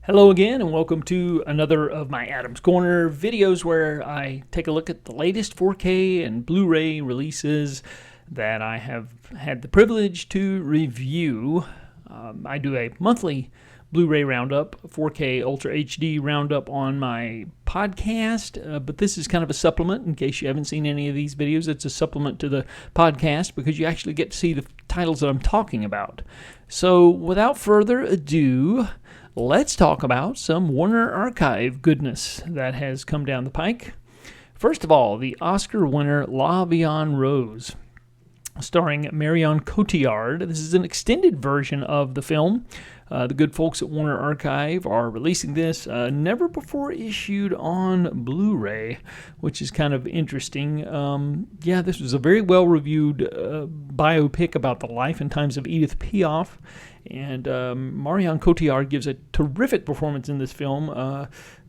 Hello again, and welcome to another of my Adam's Corner videos where I take a look at the latest 4K and Blu-ray releases that I have had the privilege to review. I do a monthly Blu-ray roundup, 4K Ultra HD roundup on my podcast, but this is kind of a supplement in case you haven't seen any of these videos. It's a supplement to the podcast because you actually get to see the titles that I'm talking about. So without further ado, let's talk about some Warner Archive goodness that has come down the pike. First of all, the Oscar winner La Vie en Rose, starring Marion Cotillard. This is an extended version of the film. The good folks at Warner Archive are releasing this never before issued on Blu-ray, which is kind of interesting. This was a very well-reviewed biopic about the life and times of Edith Piaf, and Marion Cotillard gives a terrific performance in this film.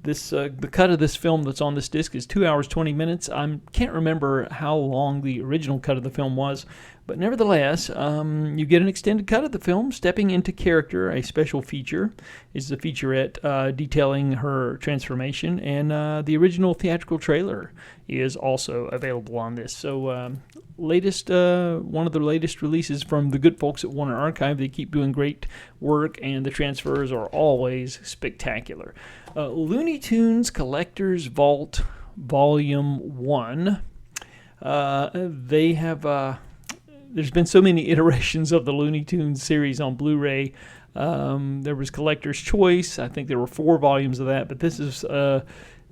The cut of this film that's on this disc is 2 hours 20 minutes. I can't remember how long the original cut of the film was, but nevertheless, you get an extended cut of the film, Stepping into Character. A special feature is the featurette detailing her transformation, and the original theatrical trailer is also available on this. So, one of the latest releases from the good folks at Warner Archive. They keep doing great work, and the transfers are always spectacular. Looney Tunes Collector's Vault Volume 1. They have... There's been so many iterations of the Looney Tunes series on Blu-ray. There was Collector's Choice. I think there were 4 volumes of that, but this is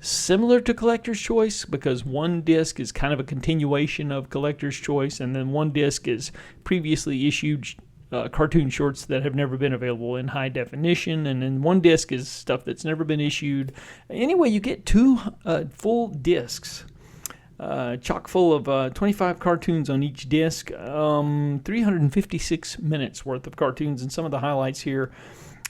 similar to Collector's Choice because one disc is kind of a continuation of Collector's Choice, and then one disc is previously issued cartoon shorts that have never been available in high definition, and then one disc is stuff that's never been issued. Anyway, you get 2 full discs. Chock full of 25 cartoons on each disc, 356 minutes worth of cartoons, and some of the highlights here.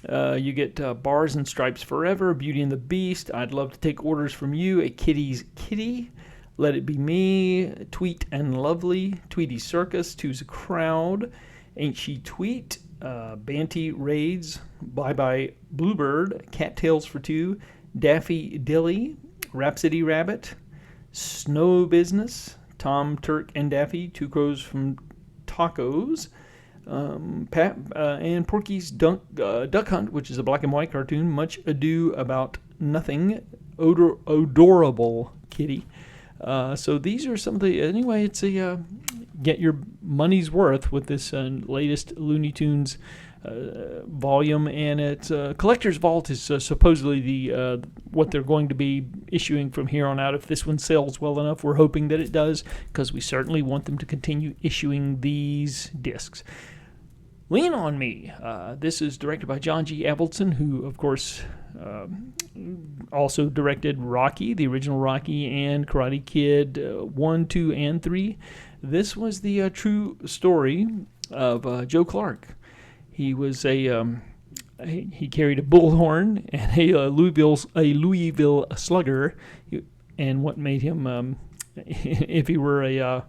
You get Bars and Stripes Forever, Beauty and the Beast, I'd Love to Take Orders from You, A Kitty's Kitty, Let It Be Me, Tweet and Lovely, Tweety's Circus, Two's a Crowd, Ain't She Tweet, Banty Raids, Bye Bye Bluebird, Cattails for Two, Daffy Dilly, Rhapsody Rabbit, Snow Business, Tom, Turk, and Daffy, Two Crows from Tacos, and Porky's Duck Hunt, which is a black and white cartoon, Much Ado About Nothing, Odorable Kitty. So these are some of the... Anyway, it's a get your money's worth with this latest Looney Tunes volume, and it's Collector's Vault is supposedly the what they're going to be issuing from here on out. If this one sells well enough, we're hoping that it does, because we certainly want them to continue issuing these discs. Lean on Me. This is directed by John G. Avildsen, who, of course, also directed Rocky, the original Rocky, and Karate Kid 1, 2, and 3. This was the true story of Joe Clark. He was he carried a bullhorn and a Louisville Slugger, and what made him if he were a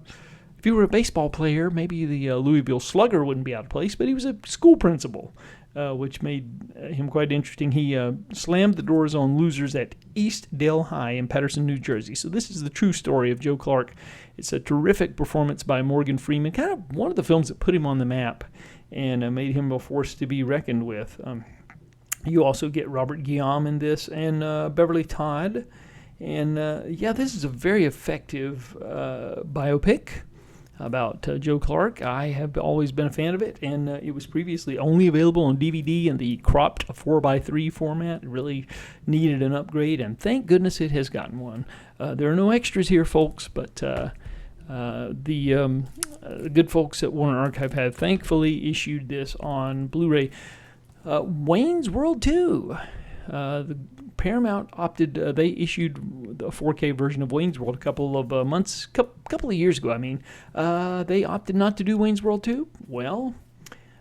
baseball player, maybe the Louisville Slugger wouldn't be out of place, but he was a school principal, which made him quite interesting. He slammed the doors on losers at East Dale High in Paterson, New Jersey. So this is the true story of Joe Clark. It's a terrific performance by Morgan Freeman, kind of one of the films that put him on the map and made him a force to be reckoned with. You also get Robert Guillaume in this, and Beverly Todd. And this is a very effective biopic about Joe Clark. I have always been a fan of it, and it was previously only available on DVD in the cropped 4x3 format. It really needed an upgrade, and thank goodness it has gotten one. There are no extras here, folks, but the good folks at Warner Archive have thankfully issued this on Blu-ray. Wayne's World 2. The Paramount opted, they issued the 4K version of Wayne's World a couple of couple of years ago, they opted not to do Wayne's World 2. Well,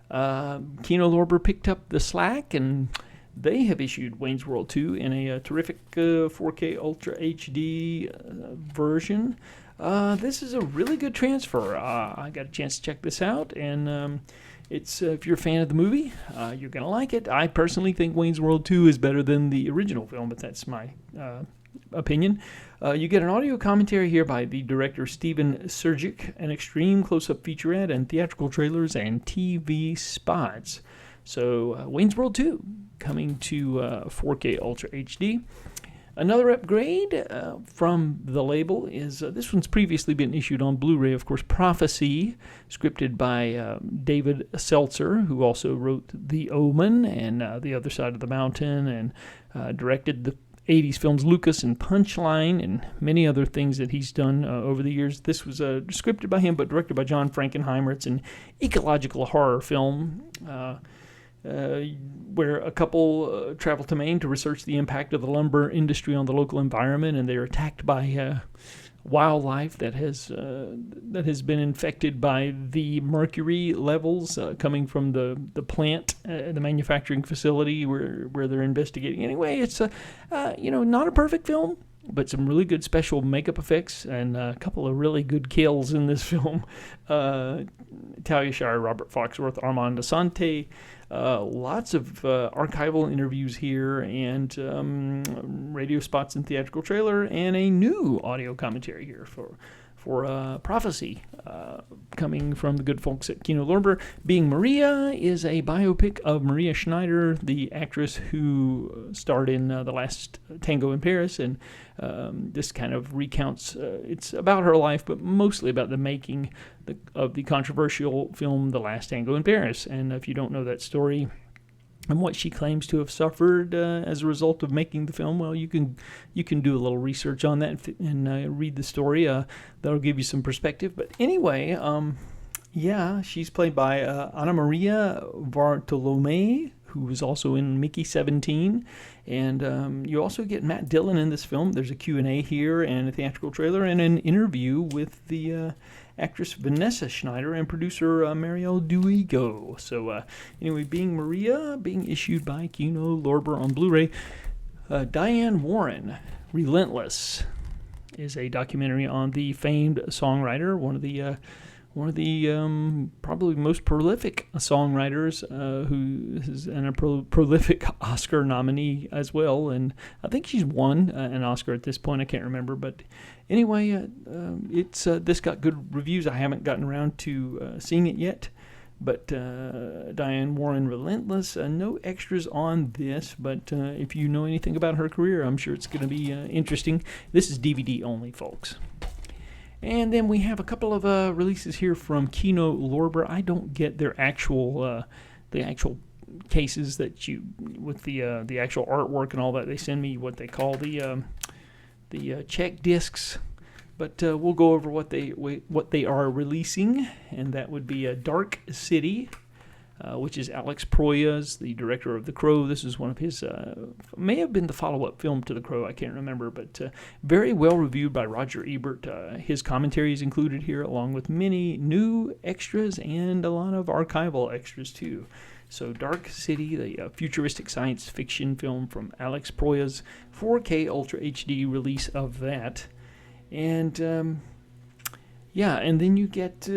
Kino Lorber picked up the slack, and they have issued Wayne's World 2 in a terrific 4K Ultra HD version. This is a really good transfer. I got a chance to check this out, and It's if you're a fan of the movie, you're going to like it. I personally think Wayne's World 2 is better than the original film, but that's my opinion. You get an audio commentary here by the director Steven Surgic, an extreme close-up featurette, and theatrical trailers and TV spots. So Wayne's World 2 coming to 4K Ultra HD. Another upgrade from the label is this one's previously been issued on Blu-ray, of course, Prophecy, scripted by David Seltzer, who also wrote The Omen and The Other Side of the Mountain, and directed the 80s films Lucas and Punchline and many other things that he's done over the years. This was scripted by him but directed by John Frankenheimer. It's an ecological horror film where a couple travel to Maine to research the impact of the lumber industry on the local environment, and they're attacked by wildlife that has been infected by the mercury levels coming from the plant, the manufacturing facility where they're investigating. Anyway, it's not a perfect film, but some really good special makeup effects and a couple of really good kills in this film. Talia Shire, Robert Foxworth, Armand Asante. Lots of archival interviews here, and radio spots and theatrical trailer, and a new audio commentary here for Prophecy, coming from the good folks at Kino Lorber. Being Maria is a biopic of Maria Schneider, the actress who starred in The Last Tango in Paris, and this kind of recounts, it's about her life, but mostly about the making of the controversial film The Last Tango in Paris. And if you don't know that story and what she claims to have suffered as a result of making the film, well, you can do a little research on that and read the story. That'll give you some perspective. But anyway, she's played by Anna Maria Bartolome, who was also in Mickey 17. And you also get Matt Dillon in this film. There's a Q&A here and a theatrical trailer and an interview with the actress Vanessa Schneider and producer Marielle Duigo. So anyway, Being Maria, being issued by Kino Lorber on Blu-ray. Diane Warren, Relentless, is a documentary on the famed songwriter, one of the probably most prolific songwriters, who is a prolific Oscar nominee as well, and I think she's won an Oscar at this point. I can't remember, but anyway, this got good reviews. I haven't gotten around to seeing it yet, but Diane Warren, Relentless, no extras on this, but if you know anything about her career, I'm sure it's going to be interesting. This is DVD only, folks. And then we have a couple of releases here from Kino Lorber. I don't get their actual cases that you with the actual artwork and all that. They send me what they call the check discs, but we'll go over what they are releasing, and that would be Dark City, which is Alex Proyas, the director of The Crow. This is one of his, may have been the follow-up film to The Crow, I can't remember, but very well reviewed by Roger Ebert. His commentary is included here, along with many new extras and a lot of archival extras, too. So Dark City, the futuristic science fiction film from Alex Proyas, 4K Ultra HD release of that. And, and then you get...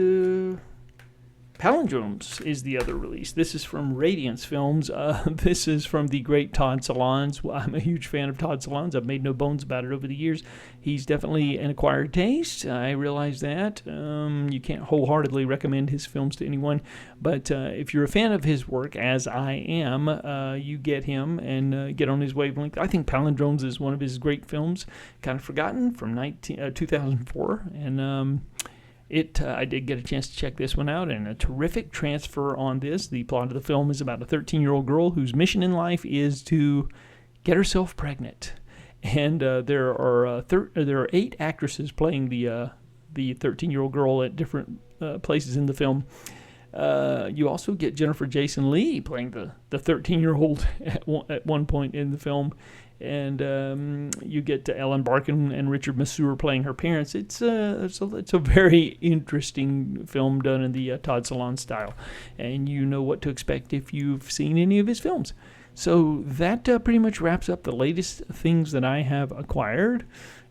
Palindromes is the other release. This is from Radiance Films. This is from the great Todd Solondz. Well, I'm a huge fan of Todd Solondz. I've made no bones about it over the years. He's definitely an acquired taste. I realize that. You can't wholeheartedly recommend his films to anyone. But if you're a fan of his work, as I am, you get him and get on his wavelength. I think Palindromes is one of his great films, kind of forgotten, from 2004. And... I did get a chance to check this one out, and a terrific transfer on this. The plot of the film is about a 13-year-old girl whose mission in life is to get herself pregnant. And there are 8 actresses playing the 13-year-old girl at different places in the film. You also get Jennifer Jason Leigh playing the 13-year-old at one point in the film. And you get Ellen Barkin and Richard Masur playing her parents. It's a very interesting film done in the Todd Solondz style, and you know what to expect if you've seen any of his films. So that pretty much wraps up the latest things that I have acquired,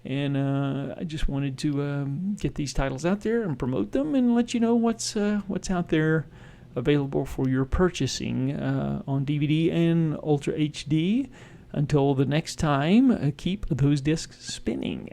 and I just wanted to get these titles out there and promote them and let you know what's out there available for your purchasing on DVD and Ultra HD. Until the next time, keep those discs spinning.